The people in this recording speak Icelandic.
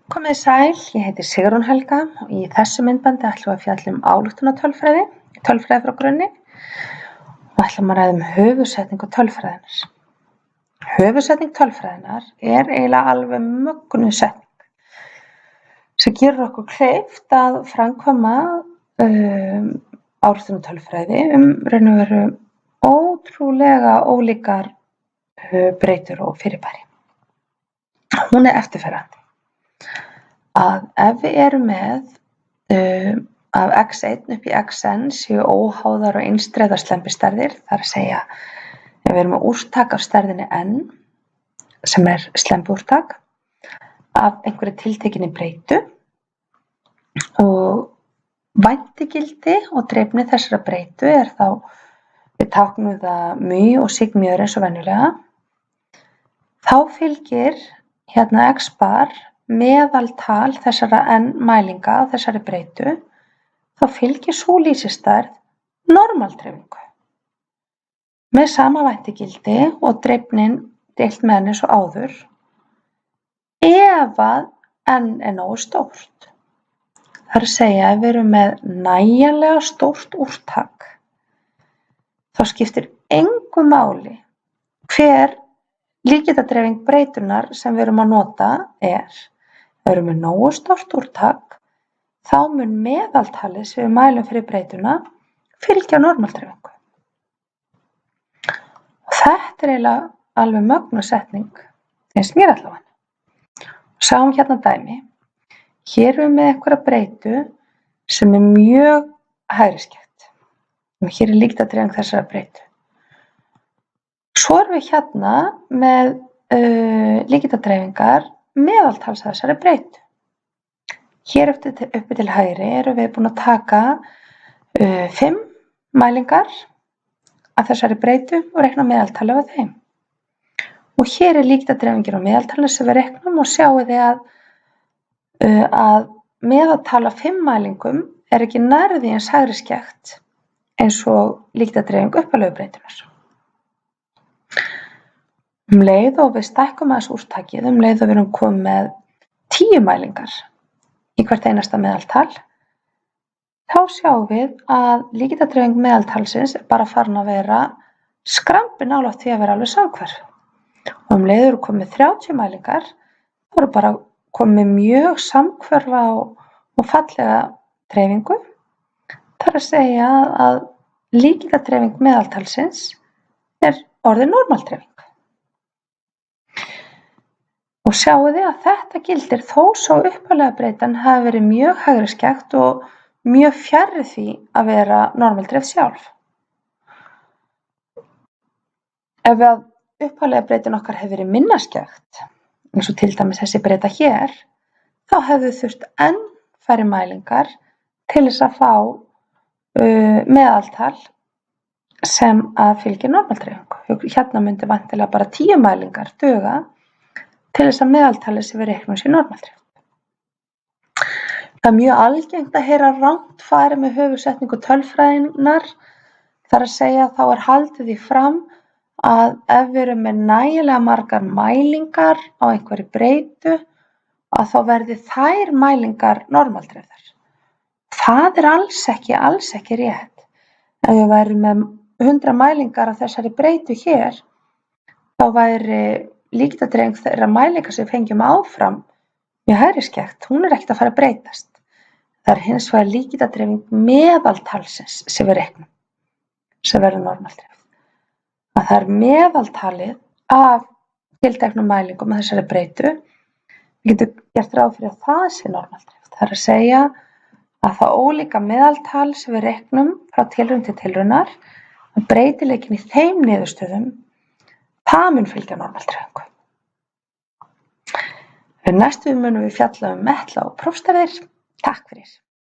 Komið sæl, ég heiti Sigrún Helga og í þessu myndbandi ætlum við að fjalla um ályktunartölfræði, tölfræði frá grunni og ætlum að ræða höfuðsetningu tölfræðinnar. Höfuðsetning tölfræðinnar eiginlega alveg mögnuð setning sem gerir okkur kleift að framkvæma ályktunartölfræði raun og veru ótrúlega ólíkar breytur og fyrirbæri. Hún eftirfarandi. Að ef við erum með af x1 upp í xn séu óháðar og einstreiðar slembistærðir, þar að segja ef við erum með úrtak af stærðinni n, sem slembiúrtak, af einhverju tiltekinni breytu og væntigildi og dreifni þessara breytu þá, við táknum það my og sigmjör eins og venjulega, þá fylgir hérna x bar meðaltal þessara n mælinga á þessari breytu, þá fylgir sú lýsistærð normaldreifingu með sama væntigildi og dreifnin deilt með n eins og áður ef að n nógu stórt. Það er að segja ef við erum með nægjanlega stórt úrtak þá skiptir engu máli hver líkindadreifing breytunnar sem við erum að nota Ef við erum með nógu stórt úrtak, þá mun meðaltalið sem við mælum fyrir breytuna fylgja normaldreifingu. Og þetta eiginlega alveg mögnuð setning, finnst mér allavega. Sjáum hérna dæmi. Hér erum við með einhverja breytu sem mjög hægriskætt. Hér líkindadreifing þessara breytu. Svo erum við hérna með líkindadreifingar meðaltals þessari breytu. Hér uppi til hægri erum við búin að taka 5 mælingar af þessari breytu og reikna meðaltalið af þeim. Og hér líkindadreifingin á meðaltalið sem við reiknum og sjáum þið að meðaltal af 5 mælingum ekki nærri eins hægriskætt eins og líkindadreifing upphaflegu breytunnar. Leið og við stækkum aðeins úrtakið, leið og við erum komið með 10 mælingar í hvert einasta meðaltal, þá sjáum við að líkindadreifing meðaltalsins bara farin að vera skrambi nálægt því að vera alveg samhverf. Og leið og við erum komið með 30 mælingar, þá erum bara komið mjög samhverfa og fallega dreifingu. Það er að segja að líkindadreifing meðaltalsins orðin normaldreifing. Og sjáum þið að þetta gildir þó svo upphaflega breytan hafi verið mjög hægriskætt og mjög fjarri því að vera normaldreifð sjálf. Ef að upphaflega breytan okkar hefði verið minna skætt, eins og til dæmis þessi breyta hér, þá hefðu þurft enn færri mælingar til þess að fá meðaltal sem að fylgir normaldreifingu. Hérna myndi vantilega bara 10 mælingar duga til þess að meðaltalið sem við reiknum sé normaldreift. Það mjög algengt að heyra rangt farið með höfuðsetningu tölfræðinnar, þar að segja þá haldið því fram að ef við erum með nægilega margar mælingar á einhverju breytu, að þá verði þær mælingar normaldreifðar. Það alls ekki rétt. Ef við værum með 100 mælingar af þessari breytu hér, þá væri líkindadreifing þeirra mælingar sem við fengjum áfram mjög hægriskætt, hún ekkert að fara að breytast. Það hins vegar líkindadreifing meðaltalsins sem við reiknum, sem verður normaldreifð. Að það meðaltalið af tilteknum mælingum af þessari breytu, við getum gert ráð fyrir að það sé normaldreifð. Það að segja að það ólíka meðaltal sem við reiknum frá tilraun til tilraunar, að breytileikin í þeim niðurstöðum, það mun fylgja normaldreifingu. Næstu munum við fjalla metla og prófstærðir. Takk fyrir.